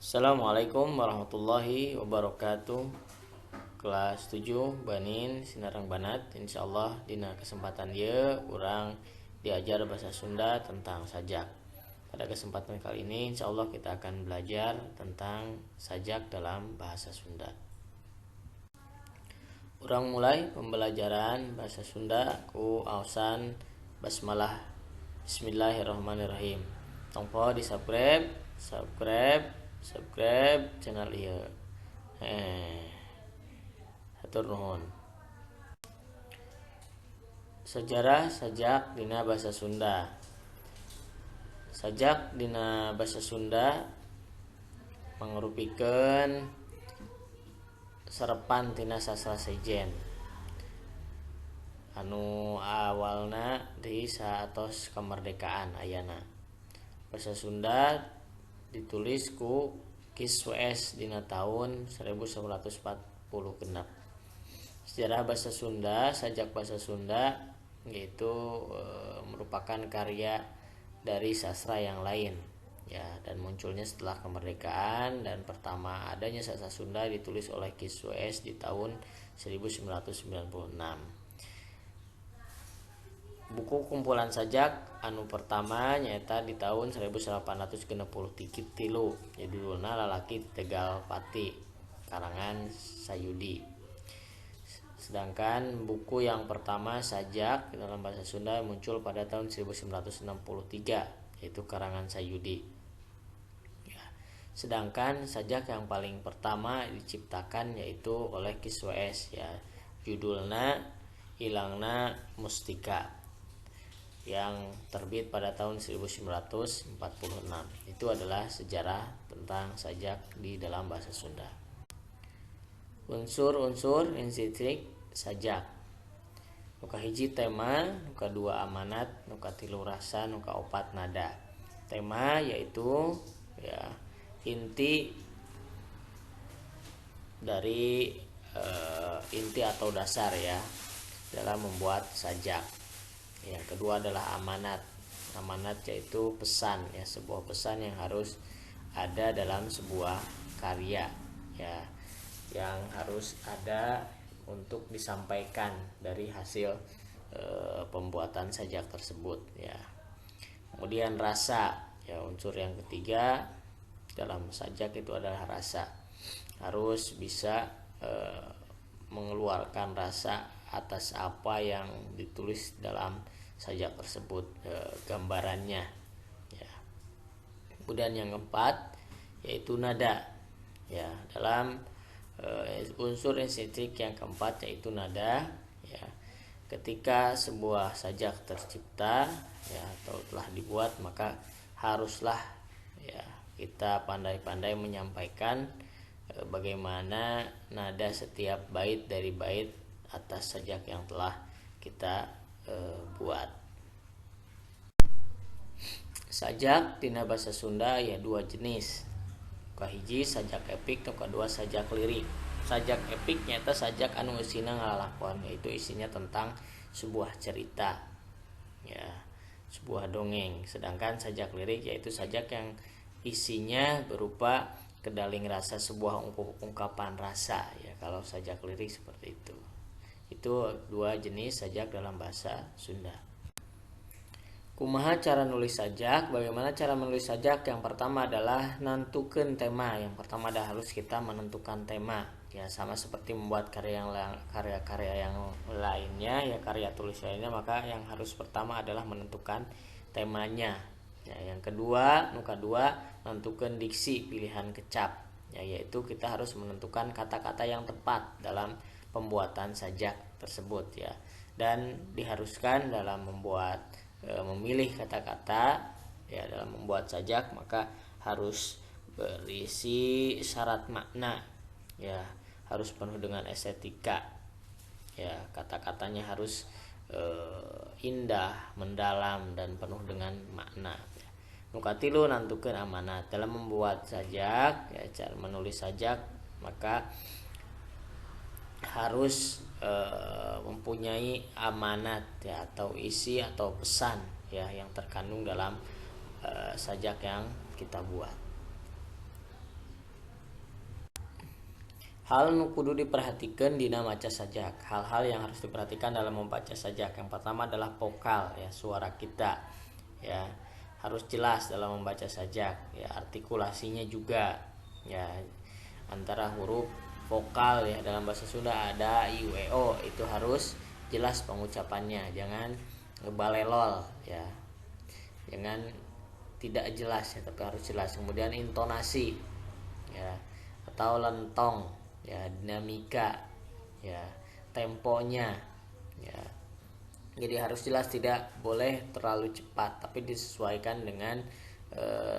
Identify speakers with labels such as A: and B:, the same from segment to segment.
A: Assalamualaikum warahmatullahi wabarakatuh. Kelas 7 Banin Sinarang Banat. Insyaallah dina kesempatan ieu urang diajar bahasa Sunda tentang sajak. Pada kesempatan kali ini insyaallah kita akan belajar tentang sajak dalam bahasa Sunda. Urang mulai pembelajaran bahasa Sunda ku aosan basmalah. Bismillahirrahmanirrahim. Tongpo di subscribe channel ieu. Hatur nuhun. Sejarah sajak dina bahasa Sunda. Sajak dina bahasa Sunda mangrupikeun sarepan tina sastra sejen anu awalna di satos kemerdekaan ayana. Bahasa Sunda ditulis ku Kis WS dina tahun 1940 genep. Sejarah bahasa Sunda, sajak bahasa Sunda yaitu merupakan karya dari sastra yang lain ya, dan munculnya setelah kemerdekaan, dan pertama adanya sastra Sunda ditulis oleh Kis WS di tahun 1996. Buku kumpulan sajak anu pertama nyaeta di tahun 1863 judulna Lalaki Tegal Pati karangan Sayudi. Sedangkan buku yang pertama sajak dalam bahasa Sunda muncul pada tahun 1963 yaitu karangan Sayudi ya. Sedangkan sajak yang paling pertama diciptakan yaitu oleh Kis WS ya, judulna Ilangna Mustika yang terbit pada tahun 1946. Itu adalah sejarah tentang sajak di dalam bahasa Sunda. Unsur-unsur insitik sajak. Nuka hiji tema, nuka dua amanat, nuka tilu rasa, nuka opat nada. Tema yaitu ya inti dari inti atau dasar ya dalam membuat sajak. Yang kedua adalah amanat. Amanat yaitu pesan ya, sebuah pesan yang harus ada dalam sebuah karya ya, yang harus ada untuk disampaikan dari hasil pembuatan sajak tersebut ya. Kemudian rasa ya, unsur yang ketiga dalam sajak itu adalah rasa. Harus bisa mengeluarkan rasa atas apa yang ditulis dalam sajak tersebut, gambarannya ya. Kemudian yang keempat yaitu nada ya, dalam unsur estetik yang keempat yaitu nada ya. Ketika sebuah sajak tercipta ya atau telah dibuat, maka haruslah ya kita pandai-pandai menyampaikan bagaimana nada setiap bait dari bait atas sajak yang telah kita buat. Sajak dina bahasa Sunda ya dua jenis. Kahiji sajak epik, nu kadua sajak lirik. Sajak epik nyata sajak anu isina ngalalakon, yaitu isinya tentang sebuah cerita ya, sebuah dongeng. Sedangkan sajak lirik yaitu sajak yang isinya berupa kedaling rasa, sebuah ungkapan rasa ya, kalau sajak lirik seperti itu. Itu dua jenis sajak dalam bahasa Sunda. Kumaha cara nulis sajak? Bagaimana cara menulis sajak? Yang pertama adalah nentukeun tema. Yang pertama adalah harus kita menentukan tema ya, sama seperti membuat karya-karya yang lainnya ya, karya tulis lainnya, maka yang harus pertama adalah menentukan temanya ya. Yang kedua, menentukan diksi, pilihan kecap ya, yaitu kita harus menentukan kata-kata yang tepat dalam pembuatan sajak tersebut ya, dan diharuskan dalam memilih kata-kata ya dalam membuat sajak, maka harus berisi syarat makna ya, harus penuh dengan estetika ya, kata-katanya harus indah, mendalam, dan penuh dengan makna ya. Nukatilu nantukeun amanat. Dalam membuat sajak ya, cara menulis sajak, maka harus mempunyai amanat ya, atau isi atau pesan ya yang terkandung dalam sajak yang kita buat. Hal nu kudu diperhatikan dina maca sajak. Hal-hal yang harus diperhatikan dalam membaca sajak. Yang pertama adalah vokal, ya, suara kita, ya, harus jelas dalam membaca sajak, ya, artikulasinya juga, ya, antara huruf vokal, ya, dalam bahasa Sunda ada i, u, e, o, itu harus jelas pengucapannya, jangan ngebalelol, ya, jangan tidak jelas, ya, tapi harus jelas. Kemudian intonasi, ya, atau lentong, ya, dinamika, ya, temponya, ya, jadi harus jelas, tidak boleh terlalu cepat tapi disesuaikan dengan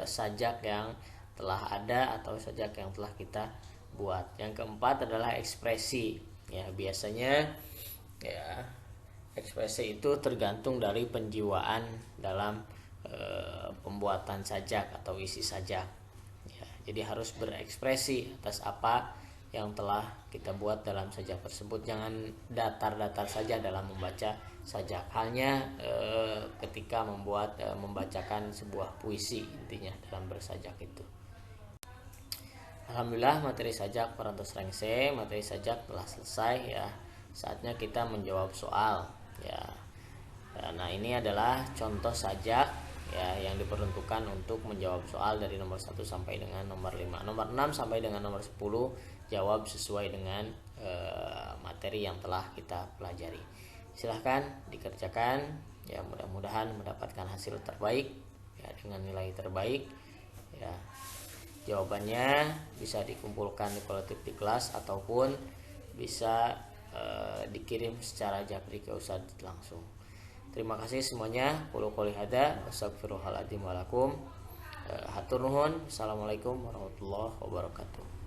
A: sajak yang telah ada atau sajak yang telah kita buat. Yang keempat adalah ekspresi, ya, biasanya, ya, ekspresi itu tergantung dari penjiwaan dalam pembuatan sajak atau isi sajak, ya, jadi harus berekspresi atas apa yang telah kita buat dalam sajak tersebut. Jangan datar-datar saja dalam membaca sajak, halnya ketika membacakan sebuah puisi, intinya dalam bersajak itu. Alhamdulillah, materi sajak Parantos Rengse, materi sajak telah selesai, ya. Saatnya kita menjawab soal, ya. Nah, ini adalah contoh sajak, ya, yang diperuntukkan untuk menjawab soal dari nomor 1 sampai dengan nomor 5. Nomor 6 sampai dengan nomor 10 jawab sesuai dengan materi yang telah kita pelajari. Silahkan dikerjakan, ya, mudah-mudahan mendapatkan hasil terbaik, ya, dengan nilai terbaik, ya. Jawabannya bisa dikumpulkan di kolektif di kelas ataupun bisa dikirim secara japri ke Ustadz langsung. Terima kasih semuanya. Qulu qouli hadza wa astaghfirullahaladzim wa lakum. Hatur nuhun. Assalamualaikum warahmatullahi wabarakatuh.